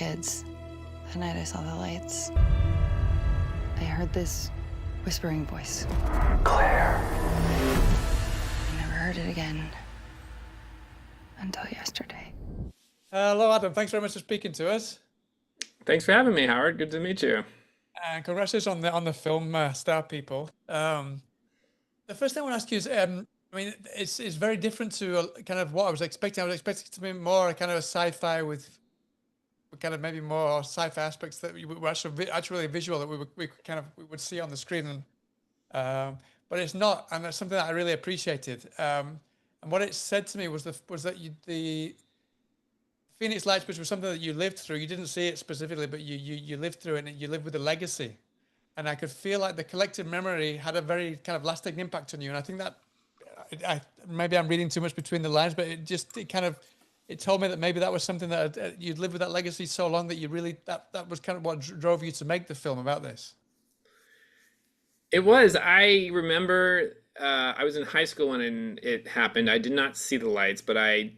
kids. The night I saw the lights, I heard this whispering voice. Claire. I never heard it again until yesterday. Hello, Adam. Thanks very much for speaking to us. Thanks for having me, Howard. Good to meet you. And congratulations on the film, Star People. The first thing I want to ask you is, I mean, it's very different to kind of what I was expecting. I was expecting it to be more kind of a sci-fi with kind of maybe more sci-fi aspects that were actually visual that we would see on the screen, but it's not, and that's something that I really appreciated. And what it said to me was that the Phoenix Lights, which was something that you lived through. You didn't see it specifically, but you lived through it, and you lived with the legacy. And I could feel like the collective memory had a very kind of lasting impact on you. And I think that maybe I'm reading too much between the lines, but it told me that maybe that was something that you'd lived with that legacy so long that you really, that was kind of what drove you to make the film about this. It was. I remember I was in high school when it happened. I did not see the lights, but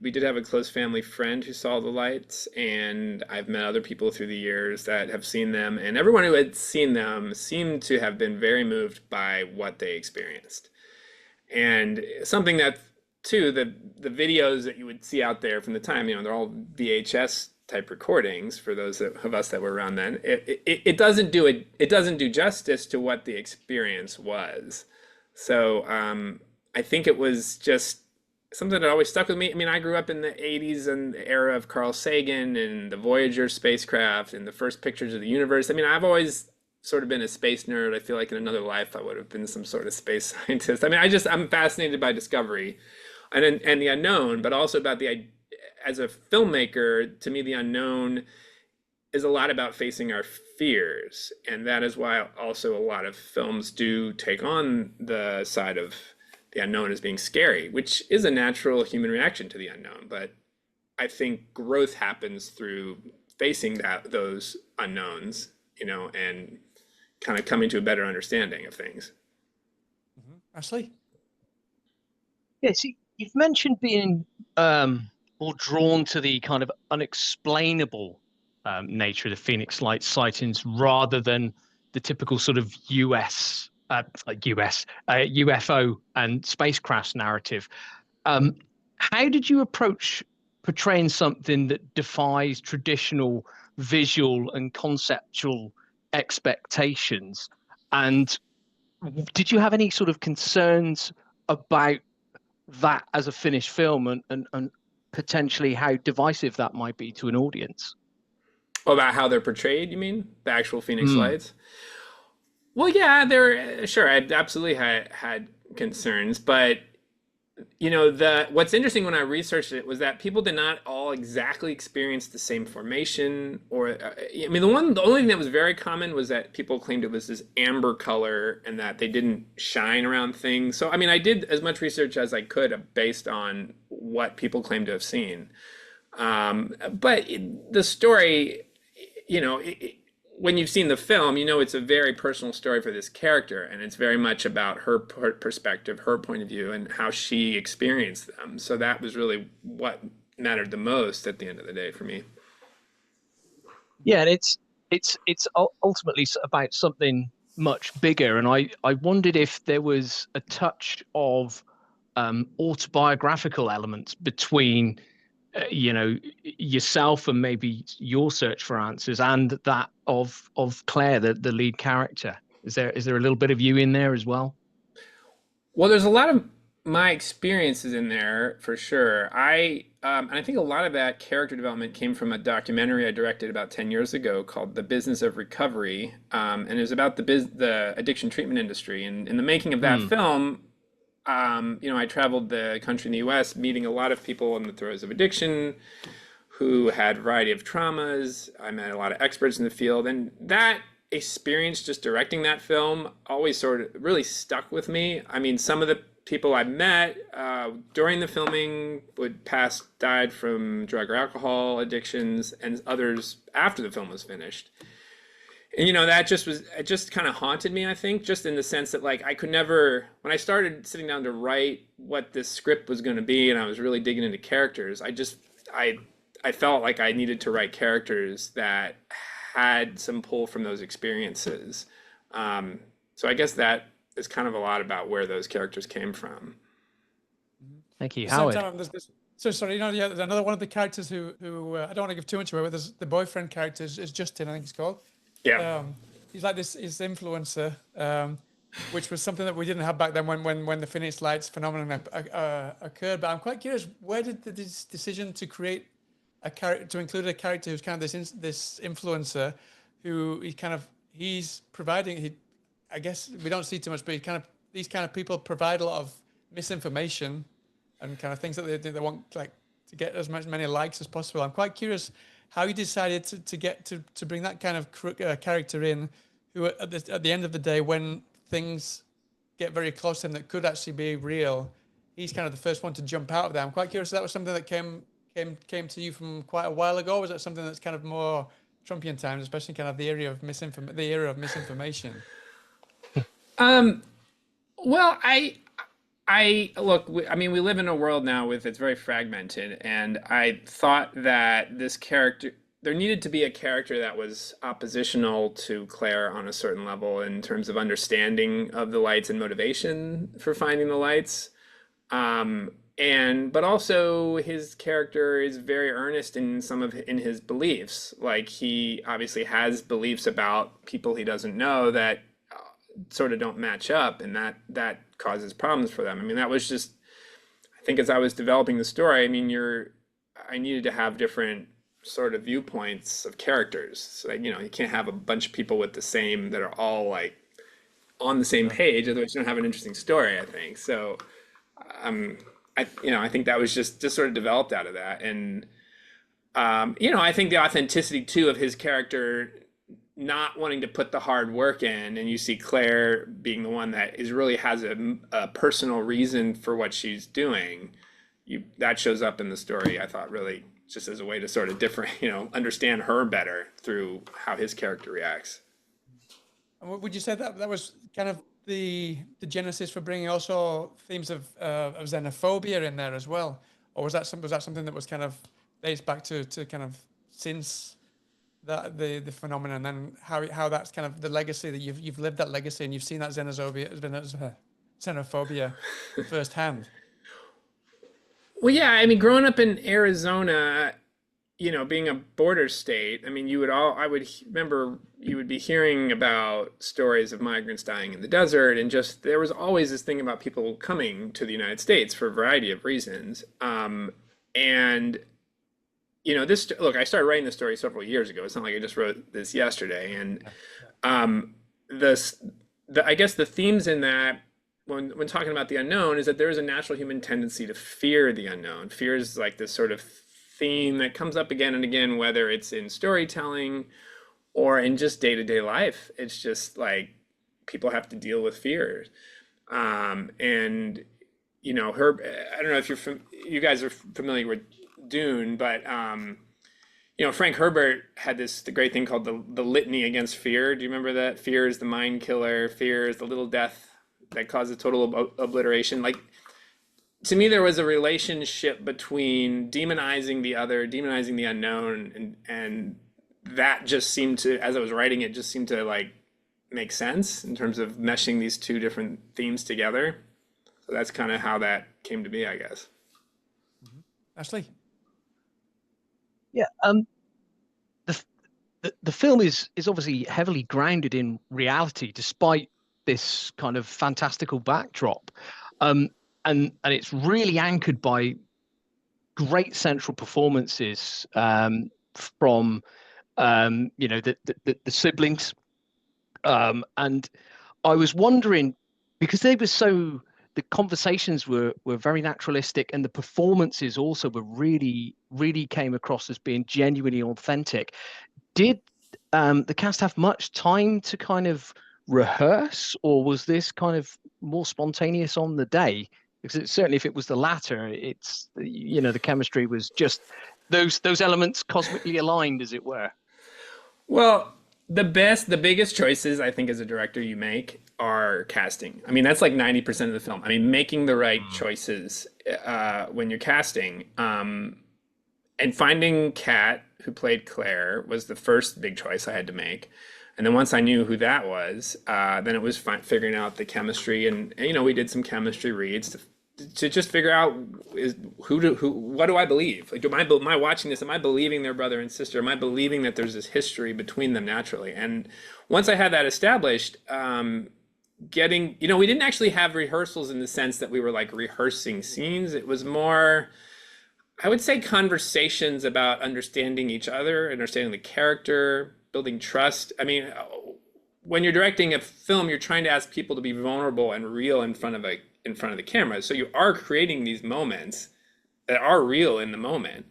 we did have a close family friend who saw the lights, and I've met other people through the years that have seen them, and everyone who had seen them seemed to have been very moved by what they experienced. And something that, too, the videos that you would see out there from the time, they're all VHS type recordings for those of us that were around then. It doesn't do justice to what the experience was. So I think it was just something that always stuck with me. I mean, I grew up in the 80s and the era of Carl Sagan and the Voyager spacecraft and the first pictures of the universe. I mean, I've always sort of been a space nerd. I feel like in another life I would have been some sort of space scientist. I mean, I'm fascinated by discovery and the unknown, but also about as a filmmaker, to me, the unknown is a lot about facing our fears. And that is why also a lot of films do take on the side of the unknown as being scary, which is a natural human reaction to the unknown. But I think growth happens through facing those unknowns, and kind of coming to a better understanding of things. Ashley? Yes, you've mentioned being more drawn to the kind of unexplainable nature of the Phoenix Lights sightings rather than the typical sort of UFO and spacecraft narrative. How did you approach portraying something that defies traditional visual and conceptual expectations? And did you have any sort of concerns about that as a finished film and potentially how divisive that might be to an audience? About how they're portrayed, you mean? The actual Phoenix Lights? Well, yeah, sure. I absolutely had concerns, but what's interesting when I researched it was that people did not all exactly experience the same formation. Or I mean, the only thing that was very common was that people claimed it was this amber color and that they didn't shine around things. So I mean, I did as much research as I could based on what people claimed to have seen. But the story, when you've seen the film, it's a very personal story for this character, and it's very much about her perspective, her point of view, and how she experienced them. So that was really what mattered the most at the end of the day for me. Yeah, and it's ultimately about something much bigger, and I wondered if there was a touch of autobiographical elements between yourself and maybe your search for answers and that of Claire, the lead character. Is there a little bit of you in there as well? Well, there's a lot of my experiences in there for sure. And I think a lot of that character development came from a documentary I directed about 10 years ago called The Business of Recovery. And it was about the addiction treatment industry. And in the making of that film, I traveled the country in the US, meeting a lot of people in the throes of addiction who had a variety of traumas. I met a lot of experts in the field, and that experience just directing that film always sort of really stuck with me. I mean, some of the people I met during the filming died from drug or alcohol addictions, and others after the film was finished. And that it just kind of haunted me, I think, just in the sense that I could never, when I started sitting down to write what this script was going to be and I was really digging into characters, I I felt like I needed to write characters that had some pull from those experiences. So I guess that is kind of a lot about where those characters came from. Thank you, At the same Howard. time, so sorry, yeah, there's another one of the characters who I don't want to give too much away, but there's the boyfriend character is Justin, I think it's called. Yeah. He's like this influencer, which was something that we didn't have back then when the Phoenix Lights phenomenon occurred. But I'm quite curious, where did this decision to create a character, to include a character who's kind of this influencer, who he's providing, I guess we don't see too much, but these kind of people provide a lot of misinformation and kind of things that they want, like, to get as many likes as possible. I'm quite curious how you decided to bring that kind of character in, who at the end of the day, when things get very close to him that could actually be real, he's kind of the first one to jump out of there. I'm quite curious if that was something that came to you from quite a while ago. Was that something that's kind of more Trumpian times, especially kind of the era of misinformation? Well, I look, I mean, we live in a world now it's very fragmented, and I thought that there needed to be a character that was oppositional to Claire on a certain level in terms of understanding of the lights and motivation for finding the lights. But also his character is very earnest in his beliefs. Like, he obviously has beliefs about people he doesn't know that sort of don't match up, and that causes problems for them. I mean, that was just, I think, as I was developing the story, I mean, I needed to have different sort of viewpoints of characters. So, you can't have a bunch of people that are all like on the same page, otherwise you don't have an interesting story, I think. So, I think that was just sort of developed out of that. And, I think the authenticity too of his character not wanting to put the hard work in, and you see Claire being the one that really has a personal reason for what she's doing. That shows up in the story, I thought, really just as a way to sort of understand her better through how his character reacts. And would you say that was kind of the genesis for bringing also themes of xenophobia in there as well, or was that something that was kind of dates back to kind of since the phenomenon, and then how that's kind of the legacy that you've lived that legacy and you've seen that xenophobia firsthand? Well, yeah, I mean, growing up in Arizona, being a border state, I mean, I would remember you would be hearing about stories of migrants dying in the desert, and just there was always this thing about people coming to the United States for a variety of reasons. And look, I started writing this story several years ago. It's not like I just wrote this yesterday. And I guess the themes in that, when talking about the unknown, is that there is a natural human tendency to fear the unknown. Fear is like this sort of theme that comes up again and again, whether it's in storytelling or in just day-to-day life. It's just like people have to deal with fears. I don't know if you guys are familiar with Dune, but Frank Herbert had the great thing called the litany against fear. Do you remember that? Fear is the mind killer. Fear is the little death that causes total obliteration. Like, to me, there was a relationship between demonizing the other, demonizing the unknown, and that just seemed to, as I was writing it, just seemed to like make sense in terms of meshing these two different themes together. So that's kind of how that came to be, I guess. Ashley? Yeah, the film is obviously heavily grounded in reality, despite this kind of fantastical backdrop, and it's really anchored by great central performances from the siblings, and I was wondering, because the conversations were very naturalistic, and the performances also were really came across as being genuinely authentic. Did the cast have much time to kind of rehearse, or was this kind of more spontaneous on the day? Because certainly, if it was the latter, it's the chemistry was just those elements cosmically aligned, as it were. Well, the biggest choices I think as a director you make are casting. I mean, that's like 90% of the film. I mean, making the right choices when you're casting. and finding Kat, who played Claire, was the first big choice I had to make. And then once I knew who that was, then it was figuring out the chemistry, and you know, we did some chemistry reads to just figure out what do I believe? Like, am I watching this? Am I believing they're brother and sister? Am I believing that there's this history between them naturally? And once I had that established, getting, you know, we didn't actually have rehearsals in the sense that we were like rehearsing scenes. It was more, I would say, conversations about understanding each other, understanding the character, building trust. I mean, when you're directing a film, you're trying to ask people to be vulnerable and real in front of the camera. So you are creating these moments that are real in the moment.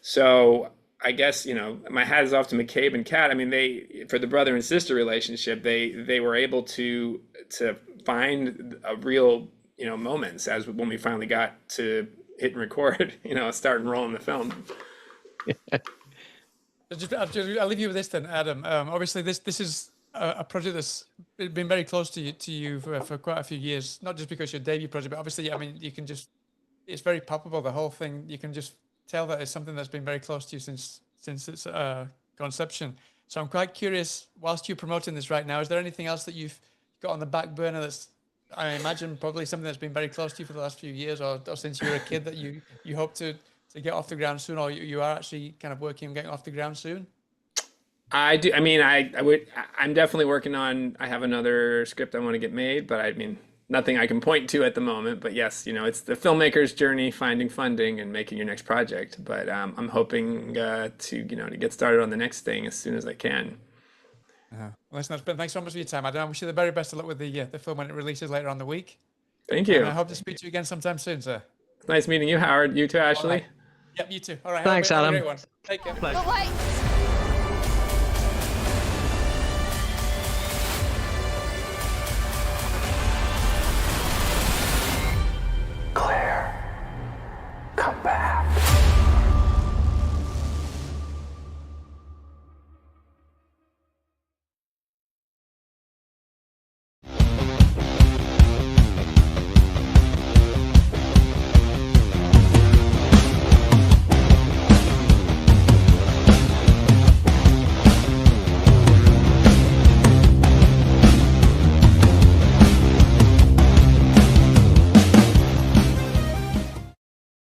So I guess, you know, my hat is off to McCabe and Kat. I mean, they, for the brother and sister relationship, they were able to find a real, you know, moments as when we finally got to hit and record, you know, start and roll in the film. I'll leave you with this then, Adam. Obviously, this is a project that's been very close to you for quite a few years. Not just because your debut project, but obviously, I mean, you can just, it's very palpable. The whole thing, you can just tell that it's something that's been very close to you since its conception. So I'm quite curious, whilst you're promoting this right now, is there anything else that you've got on the back burner that's, I imagine, probably something that's been very close to you for the last few years, or since you were a kid, that you hope to get off the ground soon, or you are actually kind of working on getting off the ground soon? I do. I mean, I'm definitely working on, I have another script I want to get made, but I mean, nothing I can point to at the moment. But yes, you know, it's the filmmaker's journey, finding funding and making your next project. But I'm hoping to get started on the next thing as soon as I can. Well, listen, thanks so much for your time, Adam. I wish you the very best of luck with the film when it releases later on the week. Thank you. And I hope to speak to you again sometime soon, sir. Nice meeting you, Howard. You too, Ashley. Yep, you too. All right. Thanks, Adam. Have a great one. Take care. Pleasure. But wait.